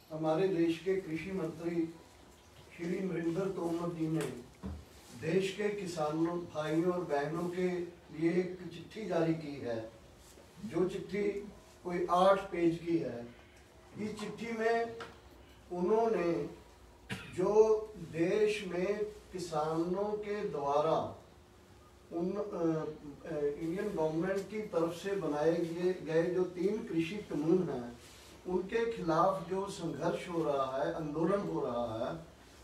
हमारे देश के कृषि मंत्री श्री नरेंद्र तोमर जी ने देश के किसानों भाइयों और बहनों के लिए एक चिट्ठी जारी की है, जो चिट्ठी कोई 8 पेज की है। इस चिट्ठी में उन्होंने जो देश में किसानों के द्वारा उन इंडियन गवर्नमेंट की तरफ से बनाए गए जो 3 कृषि कानून हैं, उनके खिलाफ जो संघर्ष हो रहा है, आंदोलन हो रहा है,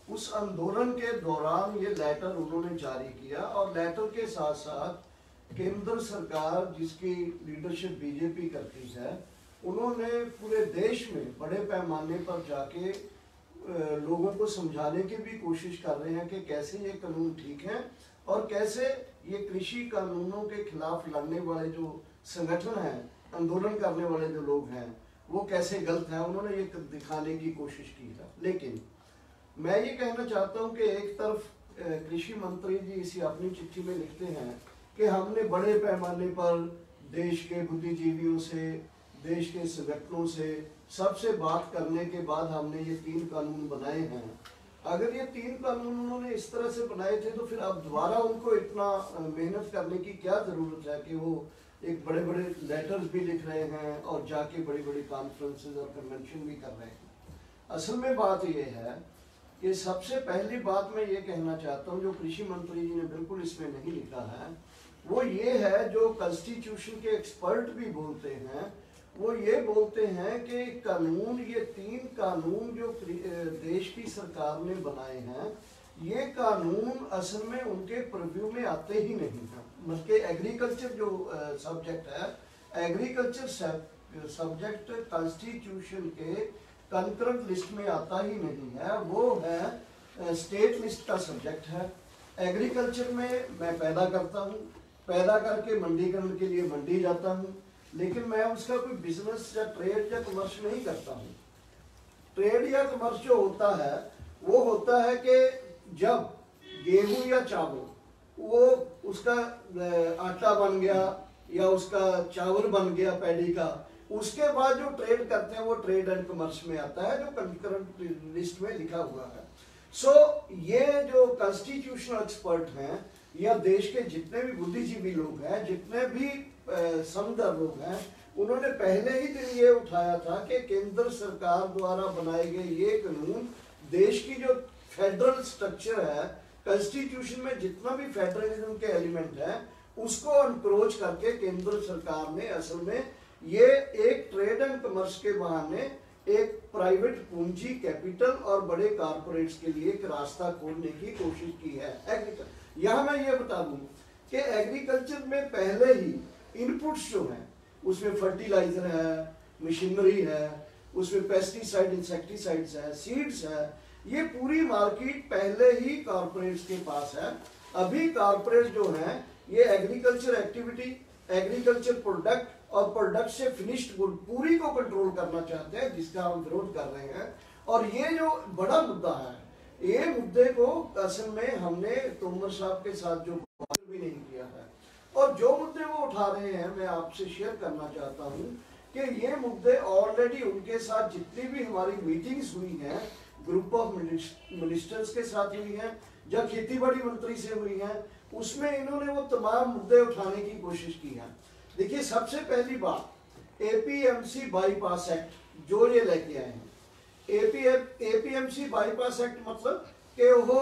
उस आंदोलन के दौरान ये लेटर उन्होंने जारी किया। और लेटर के साथ साथ केंद्र सरकार जिसकी लीडरशिप बीजेपी करती है, उन्होंने पूरे देश में बड़े पैमाने पर जाके लोगों को समझाने की भी कोशिश कर रहे हैं कि कैसे ये कानून ठीक है और कैसे ये कृषि कानूनों के खिलाफ लड़ने वाले जो संगठन हैं, आंदोलन करने वाले जो लोग हैं, वो कैसे गलत हैं। उन्होंने ये दिखाने की कोशिश की है। लेकिन मैं ये कहना चाहता हूँ कि एक तरफ कृषि मंत्री जी इसी अपनी चिट्ठी में लिखते हैं कि हमने बड़े पैमाने पर देश के बुद्धिजीवियों से, देश के संगठनों से, सबसे बात करने के बाद हमने ये 3 कानून बनाए हैं। अगर ये 3 कानून उन्होंने इस तरह से बनाए थे तो फिर अब दोबारा उनको इतना मेहनत करने की क्या ज़रूरत है कि वो एक बड़े बड़े लेटर्स भी लिख रहे हैं और जाके बड़ी बड़ी कॉन्फ्रेंसेस और कन्वेंशन भी कर रहे हैं। असल में बात ये है कि सबसे पहली बात मैं ये कहना चाहता हूँ, जो कृषि मंत्री जी ने बिल्कुल इसमें नहीं लिखा है, वो ये है, जो कॉन्स्टिट्यूशन के एक्सपर्ट भी बोलते हैं, वो ये बोलते हैं कि कानून, ये 3 कानून जो देश की सरकार ने बनाए हैं, ये कानून असल में उनके प्रीव्यू में आते ही नहीं हैं। बल्कि एग्रीकल्चर जो सब्जेक्ट है, एग्रीकल्चर सब्जेक्ट कॉन्स्टिट्यूशन के कंकरेंट लिस्ट में आता ही नहीं है, वो है स्टेट लिस्ट का सब्जेक्ट है। एग्रीकल्चर में मैं पैदा करता हूँ, पैदा करके मंडीकरण के लिए मंडी जाता हूँ, लेकिन मैं उसका कोई बिजनेस या ट्रेड या कमर्स नहीं करता हूँ। ट्रेड या कमर्स जो होता है वो होता है कि जब गेहूं या चावल वो उसका आटा बन गया या उसका चावल बन गया पैडी का, उसके बाद जो ट्रेड करते हैं वो ट्रेड एंड कमर्स में आता है, जो कंकरेंट लिस्ट में लिखा हुआ है। ये जो कॉन्स्टिट्यूशनल एक्सपर्ट हैं या देश के जितने भी बुद्धिजीवी लोग हैं, जितने भी समझदार लोग हैं, उन्होंने पहले ही दिन ये उठाया था कि केंद्र सरकार द्वारा बनाए गए ये कानून देश की जो फेडरल स्ट्रक्चर है, कॉन्स्टिट्यूशन में जितना भी फेडरलिज्म के एलिमेंट है, उसको अनक्रोच करके केंद्र सरकार ने असल में ये एक ट्रेड एंड कमर्स के बहाने एक प्राइवेट पूंजी कैपिटल और बड़े कारपोरेट्स के लिए एक रास्ता खोलने की कोशिश की है। एग्रीकल्चर, यहाँ मैं ये बता दूं कि एग्रीकल्चर में पहले ही इनपुट्स जो हैं, उसमें फर्टिलाइजर है, मशीनरी है, उसमें पेस्टिसाइड, इंसेक्टिसाइड्स है, सीड्स है, ये पूरी मार्केट पहले ही कारपोरेट्स के पास है। अभी कारपोरेट्स जो हैं ये एग्रीकल्चर एक्टिविटी, एग्रीकल्चर प्रोडक्ट और प्रोडक्ट से फिनिश्ड गुड पूरी को कंट्रोल करना चाहते हैं, जिसका हम विरोध कर रहे हैं। और ये जो बड़ा मुद्दा है, ये मुद्दे को असल में हमने तोमर साहब के साथ जो भी नहीं किया है, और जो मुद्दे वो उठा रहे हैं मैं आपसे शेयर करना चाहता हूँ कि ये मुद्दे ऑलरेडी उनके साथ जितनी भी हमारी मीटिंग्स हुई हैं, ग्रुप ऑफ मिनिस्टर्स के साथ हुई हैं, जब खेती बाड़ी मंत्री से हुई हैं, उसमें इन्होंने वो तमाम मुद्दे उठाने की कोशिश की है। देखिए, सबसे पहली बात, एपीएमसी बाईपास एक्ट जो ये लेके आए हैं, एपीएमसी बाईपास एक्ट मतलब कि वो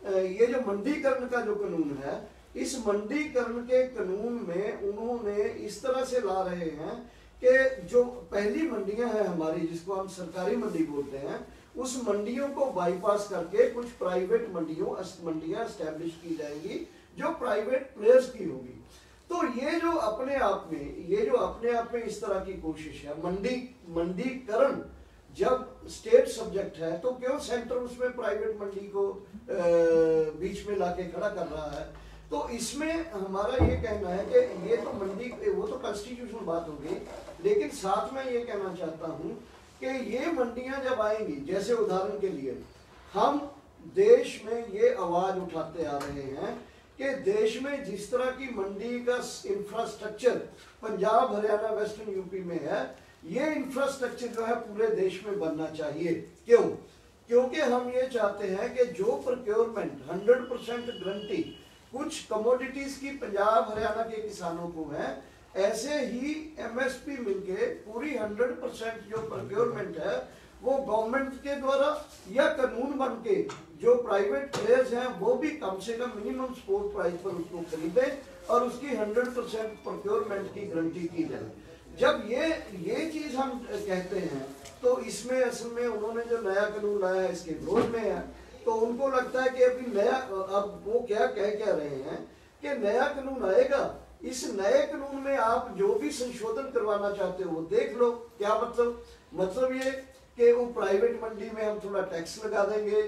ये जो मंडीकरण का जो कानून है, इस मंडीकरण के कानून में उन्होंने इस तरह से ला रहे हैं कि जो पहली मंडियां हैं हमारी, जिसको हम सरकारी मंडी बोलते हैं, उस मंडियों को बाईपास करके कुछ प्राइवेट मंडियां एस्टेब्लिश की जाएंगी जो प्राइवेट प्लेयर्स की होगी। तो ये जो अपने आप में इस तरह की कोशिश है, मंडीकरण जब स्टेट सब्जेक्ट है तो क्यों सेंटर उसमें प्राइवेट मंडी को बीच में लाके खड़ा कर रहा है। तो इसमें हमारा ये कहना है कि ये तो मंडी, वो तो कॉन्स्टिट्यूशनल बात होगी, लेकिन साथ में ये कहना चाहता हूँ कि ये मंडियां जब आएंगी, जैसे उदाहरण के लिए हम देश में ये आवाज उठाते आ रहे हैं कि देश में जिस तरह की मंडी का infrastructure Punjab, Haryana, western UP में है, ये इंफ्रास्ट्रक्चर जो है पूरे देश में बनना चाहिए। क्यों? क्योंकि हम ये चाहते हैं कि जो प्रोक्योरमेंट 100% गारंटी कुछ कमोडिटीज की पंजाब हरियाणा के किसानों को है, ऐसे ही एमएसपी मिलके पूरी 100% जो प्रोक्योरमेंट है वो गवर्नमेंट के द्वारा या कानून बन के जो प्राइवेट प्लेयर्स हैं वो भी कम से कम मिनिमम सपोर्ट प्राइस पर उसको खरीदें और उसकी 100% प्रोक्योरमेंट की गारंटी की जाए। जब ये चीज हम कहते हैं तो इसमें असल में उन्होंने जो नया कानून लाया है इसके विरोध में है, तो उनको लगता है कि अभी नया, अब वो क्या कह रहे हैं कि नया कानून आएगा, इस नए कानून में आप जो भी संशोधन करवाना चाहते हो वो देख लो। क्या मतलब ये कि वो प्राइवेट मंडी में हम थोड़ा टैक्स लगा देंगे,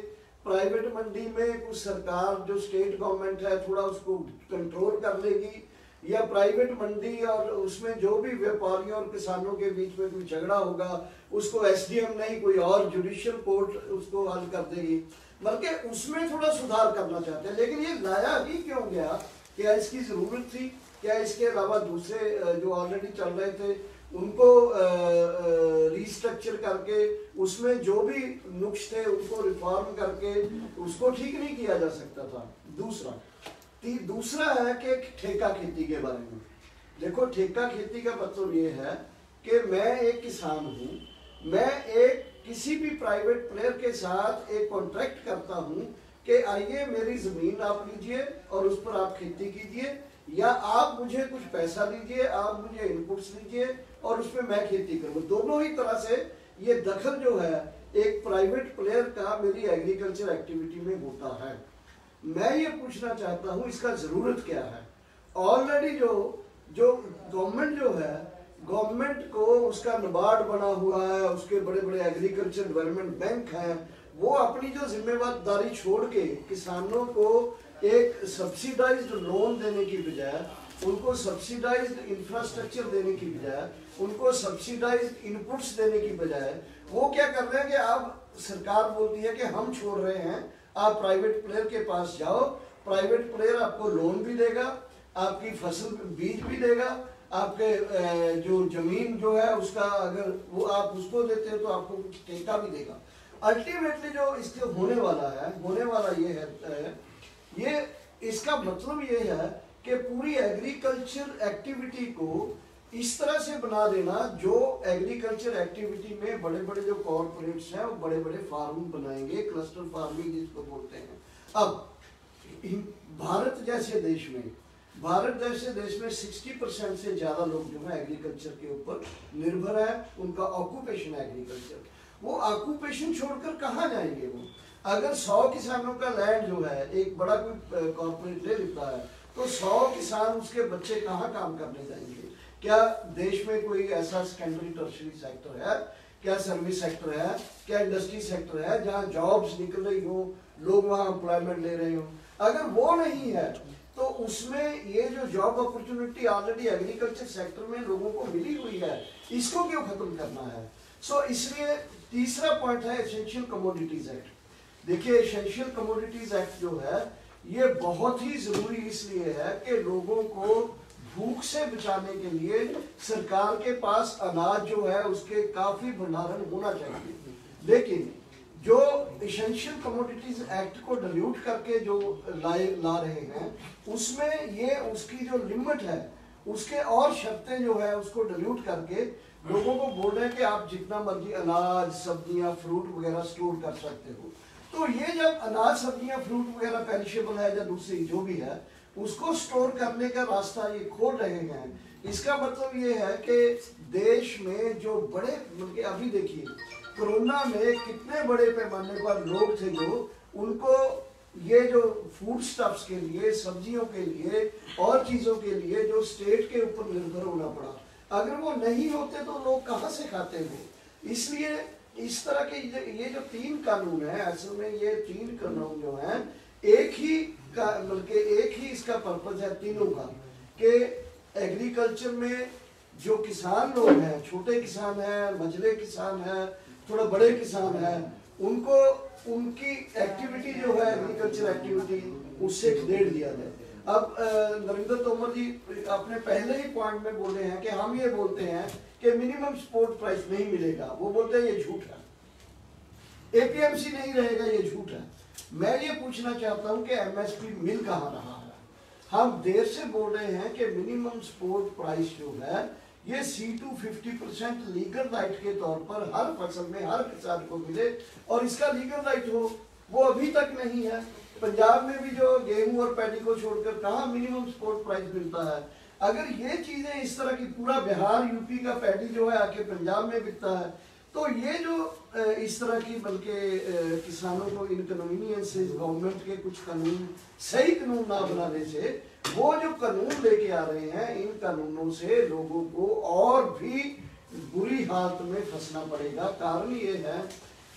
प्राइवेट मंडी में कुछ सरकार जो स्टेट गवर्नमेंट है थोड़ा उसको कंट्रोल कर लेगी, या प्राइवेट मंडी और उसमें जो भी व्यापारियों और किसानों के बीच में कोई झगड़ा होगा उसको एसडीएम नहीं कोई और जुडिशियल कोर्ट उसको हल कर देगी, बल्कि उसमें थोड़ा सुधार करना चाहते हैं। लेकिन ये लाया ही क्यों गया? क्या इसकी जरूरत थी? क्या इसके अलावा दूसरे जो ऑलरेडी चल रहे थे उनको रिस्ट्रक्चर करके उसमें जो भी नुक्स थे उनको रिफॉर्म करके उसको ठीक नहीं किया जा सकता था? दूसरा है कि ठेका खेती के बारे में। देखो, ठेका खेती का मतलब ये है कि मैं एक किसान हूँ, मैं एक किसी भी प्राइवेट प्लेयर के साथ एक कॉन्ट्रैक्ट करता हूँ कि आइए मेरी जमीन आप लीजिए और उस पर आप खेती कीजिए, या आप मुझे कुछ पैसा दीजिए, आप मुझे इनपुट्स दीजिए और उस पर मैं खेती करूँ। दोनों ही तरह से ये दखल जो है एक प्राइवेट प्लेयर का मेरी एग्रीकल्चर एक्टिविटी में होता है। मैं ये पूछना चाहता हूँ इसका जरूरत क्या है? ऑलरेडी जो गवर्नमेंट जो है, गवर्नमेंट को उसका नाबार्ड बना हुआ है, उसके बड़े बड़े एग्रीकल्चर डेवलपमेंट बैंक हैं, वो अपनी जो जिम्मेदारी छोड़ के किसानों को एक सब्सिडाइज्ड लोन देने की बजाय, उनको सब्सिडाइज्ड इंफ्रास्ट्रक्चर देने की बजाय, उनको सब्सिडाइज्ड इनपुट्स देने की बजाय वो क्या कर रहे हैं कि अब सरकार बोलती है कि हम छोड़ रहे हैं, आप प्राइवेट प्लेयर के पास जाओ, प्राइवेट प्लेयर आपको लोन भी देगा, आपकी फसल बीज भी देगा, आपके जो जमीन जो है उसका अगर वो आप उसको देते हो तो आपको कुछ ठेका भी देगा। अल्टीमेटली जो इसके होने वाला ये है, ये इसका मतलब ये है कि पूरी एग्रीकल्चर एक्टिविटी को इस तरह से बना देना, जो एग्रीकल्चर एक्टिविटी में बड़े बड़े जो कॉर्पोरेट्स हैं वो बड़े बड़े फार्म बनाएंगे, क्लस्टर फार्मिंग जिसको बोलते हैं। अब भारत जैसे देश में 60% से ज्यादा लोग जो है एग्रीकल्चर के ऊपर निर्भर है, उनका ऑक्यूपेशन है एग्रीकल्चर। वो ऑक्यूपेशन छोड़कर कहाँ जाएंगे? वो अगर 100 किसानों का लैंड जो है एक बड़ा कोई कॉर्पोरेट ले लेता है तो 100 किसान उसके बच्चे कहाँ काम करने जाएंगे? क्या देश में कोई ऐसा सेकेंडरी टर्शरी सेक्टर है, क्या सर्विस सेक्टर है, क्या इंडस्ट्री सेक्टर है जहाँ जॉब्स निकल रही हो, लोग वहाँ एम्प्लॉयमेंट ले रहे हो? अगर वो नहीं है तो उसमें ये जो job opportunity already agriculture sector में लोगों को मिली हुई है, इसको क्यों खत्म करना है? इसलिए तीसरा पॉइंट है एसेंशियल कमोडिटीज एक्ट। देखिए, एसेंशियल कमोडिटीज एक्ट जो है ये बहुत ही जरूरी इसलिए है कि लोगों को भूख से बचाने के लिए सरकार के पास अनाज जो है उसके काफी भंडारण होना चाहिए। लेकिन जो एसेंशियल कमोडिटीज एक्ट को डिल्यूट करके जो ला रहे हैं उसमें ये उसकी जो लिमिट है उसके और शर्तें जो है उसको डिल्यूट करके लोगों को बोल रहे हैं कि आप जितना मर्जी अनाज, सब्जियां, फ्रूट वगैरह स्टोर कर सकते हो। तो ये जब अनाज, सब्जियां, फ्रूट वगैरह पेरिशेबल है या दूसरी जो भी है उसको स्टोर करने का रास्ता ये खोल रहे हैं, इसका मतलब ये है कि देश में जो बड़े, बल्कि अभी देखिए कोरोना में कितने बड़े पैमाने पर लोग थे जो उनको ये जो फूड स्टफ्स के लिए, सब्जियों के लिए और चीजों के लिए जो स्टेट के ऊपर निर्भर होना पड़ा। अगर वो नहीं होते तो लोग कहाँ से खाते हैं? इसलिए इस तरह के ये जो 3 कानून है, असल में ये 3 कानून जो हैं एक ही इसका पर्पज है तीनों का, कि एग्रीकल्चर में जो किसान लोग हैं, छोटे किसान हैं, मझले किसान हैं, थोड़ा बड़े किसान हैं, उनको उनकी एक्टिविटी जो है एग्रीकल्चर एक्टिविटी उससे खेड़ दिया जाए। अब नरेंद्र तोमर जी अपने पहले ही पॉइंट में बोले हैं कि हम ये बोलते हैं कि मिनिमम सपोर्ट प्राइस नहीं मिलेगा, वो बोलते हैं ये झूठ है, एपीएमसी नहीं रहेगा, ये झूठ है। मैं ये पूछना चाहता हूं कि एमएसपी मिल कहां रहा है? हम देर से बोल रहे हैं कि मिनिमम सपोर्ट प्राइस जो है ये C2 50% लीगल राइट के तौर पर हर फसल में हर किसान को मिले, और इसका लीगल राइट हो, वो अभी तक नहीं है। पंजाब में भी जो गेहूं और पैडी को छोड़कर कहाँ मिनिमम सपोर्ट प्राइस मिलता है? अगर ये चीजें इस तरह की, पूरा बिहार यूपी का पैडी जो है आके पंजाब में बिकता है, तो ये जो इस तरह की बल्कि किसानों को इनकन्वीनियंस गवर्नमेंट के कुछ कानून, सही कानून ना बनाने से, वो जो कानून लेके आ रहे हैं, इन कानूनों से लोगों को और भी बुरी हालत में फंसना पड़ेगा। कारण ये है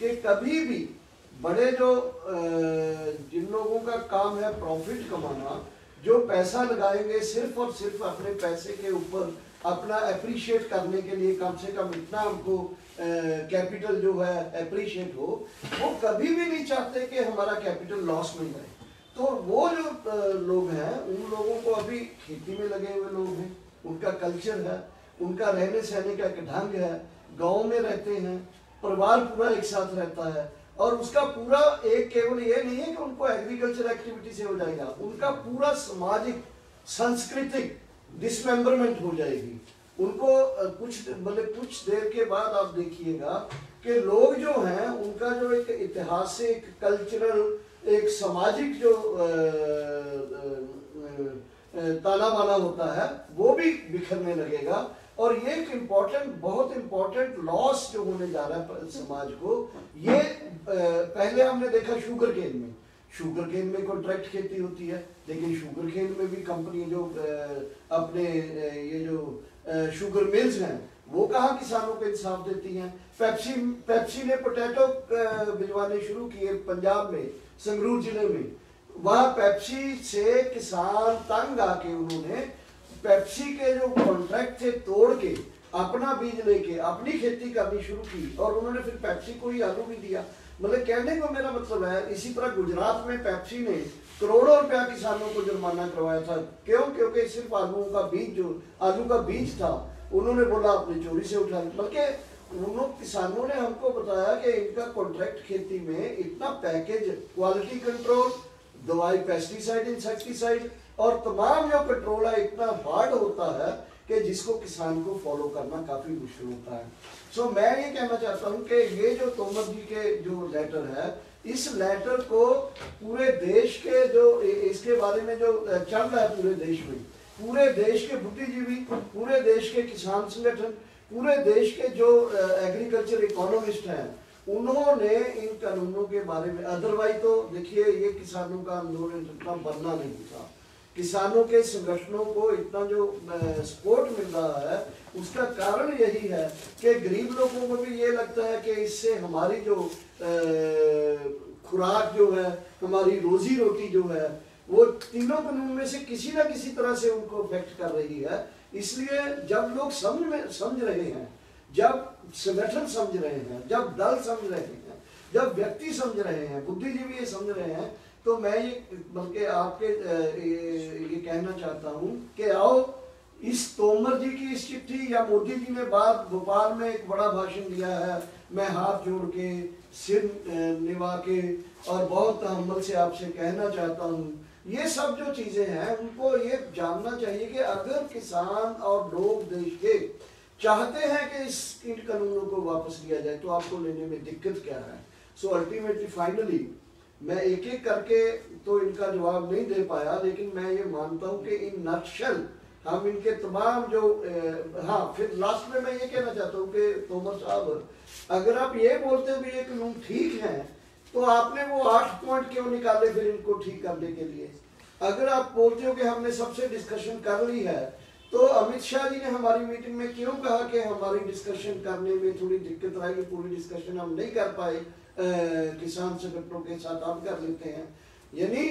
कि कभी भी बड़े जो जिन लोगों का काम है प्रॉफिट कमाना, जो पैसा लगाएंगे सिर्फ और सिर्फ अपने पैसे के ऊपर अपना अप्रिशिएट करने के लिए, कम से कम इतना हमको कैपिटल जो है अप्रिशिएट हो, वो कभी भी नहीं चाहते कि हमारा कैपिटल लॉस में जाए। तो वो जो लोग हैं, उन लोगों को अभी खेती में लगे हुए लोग हैं, उनका कल्चर है, उनका रहने सहने का एक ढंग है, गाँव में रहते हैं, परिवार पूरा एक साथ रहता है, और उसका पूरा एक केवल ये नहीं है कि उनको एग्रीकल्चर एक्टिविटी से हो जाएगा, उनका पूरा सामाजिक सांस्कृतिक डिसमेंबरमेंट हो जाएगी। उनको कुछ देर के बाद आप देखिएगा कि लोग जो हैं, उनका जो एक ऐतिहासिक, कल्चरल, एक सामाजिक जो ताना बाना होता है, वो भी बिखरने लगेगा। और ये एक इम्पोर्टेंट, बहुत इम्पोर्टेंट लॉस जो होने जा रहा है समाज को, ये पहले हमने देखा शुगर केन में, शुगर केन में कॉन्ट्रैक्ट खेती होती है, लेकिन शुगर केन में भी कंपनी जो अपने ये जो शुगर मिल्स हैं, वो कहाँ किसानों को इंसाफ देती हैं? पेप्सी ने पोटैटो भिजवाने शुरू किए पंजाब में, संगरूर जिले में, वहाँ पेप्सी से किसान तंग आके उन्होंने पेप्सी के जो कॉन्ट्रैक्ट थे तोड़ के अपना बीज लेके अपनी खेती करनी शुरू की, और उन्होंने फिर पेप्सी को ही आलू भी दिया। मतलब कहने को मेरा मतलब है, इसी तरह गुजरात में पेप्सी ने करोड़ों रुपया किसानों को जुर्माना करवाया था। क्यों? क्योंकि सिर्फ आलू का बीज, जो आलू का बीज था, उन्होंने बोला आपने चोरी से उठा। बल्कि उन्होंने, किसानों ने हमको बताया कि इनका कॉन्ट्रैक्ट खेती में इतना पैकेज, क्वालिटी कंट्रोल, दवाई, पेस्टिसाइड, इंसेक्टिसाइड और तमाम जो कंट्रोल है, इतना हार्ड होता है कि जिसको किसान को फॉलो करना काफी मुश्किल होता है। सो मैं ये कहना चाहता हूँ कि ये जो तोमर जी के जो लेटर है, इस लेटर को पूरे देश के जो इसके बारे में जो चल रहा है पूरे देश में, पूरे देश के बुद्धिजीवी, पूरे देश के किसान संगठन, पूरे देश के जो एग्रीकल्चर इकोनॉमिस्ट हैं, उन्होंने इन कानूनों के बारे में, अदरवाइज तो देखिए ये किसानों का आंदोलन इतना बनना नहीं था। किसानों के संगठनों को इतना जो सपोर्ट मिल रहा है, उसका कारण यही है कि गरीब लोगों को भी ये लगता है कि इससे हमारी जो खुराक जो है, हमारी रोजी रोटी जो है, वो तीनों कानून में से किसी ना किसी तरह से उनको अफेक्ट कर रही है। इसलिए जब लोग समझ रहे हैं, जब संगठन समझ रहे हैं, जब दल समझ रहे हैं, जब व्यक्ति समझ रहे हैं, बुद्धिजीवी ये समझ रहे हैं, तो मैं ये बल्कि आपके ये कहना चाहता हूँ कि आओ इस तोमर जी की इस चिट्ठी, या मोदी जी ने बात भोपाल में एक बड़ा भाषण दिया है, मैं हाथ जोड़ के, सिर निभा के और बहुत तहम्मुल से आपसे कहना चाहता हूँ, ये सब जो चीजें हैं, उनको ये जानना चाहिए कि अगर किसान और लोग देश के चाहते हैं कि इन कानूनों को वापस लिया जाए, तो आपको लेने में दिक्कत क्या है? सो अल्टीमेटली फाइनली मैं एक एक करके तो इनका जवाब नहीं दे पाया, लेकिन मैं ये मानता हूँ कि इन नक्शल हम इनके तमाम जो हाँ, फिर लास्ट में मैं ये कहना चाहता हूँ कि तोमर साहब, अगर आप ये बोलते हो कि ये कानून ठीक है, तो आपने वो 8 पॉइंट क्यों निकाले फिर इनको ठीक करने के लिए? अगर आप बोलते हो कि हमने सबसे डिस्कशन कर ली है, तो अमित शाह जी ने हमारी मीटिंग में क्यों कहा कि हमारी डिस्कशन करने में थोड़ी दिक्कत आएगी, पूरी डिस्कशन हम नहीं कर पाए किसान संगठनों के साथ, आप कर लेते हैं। यानी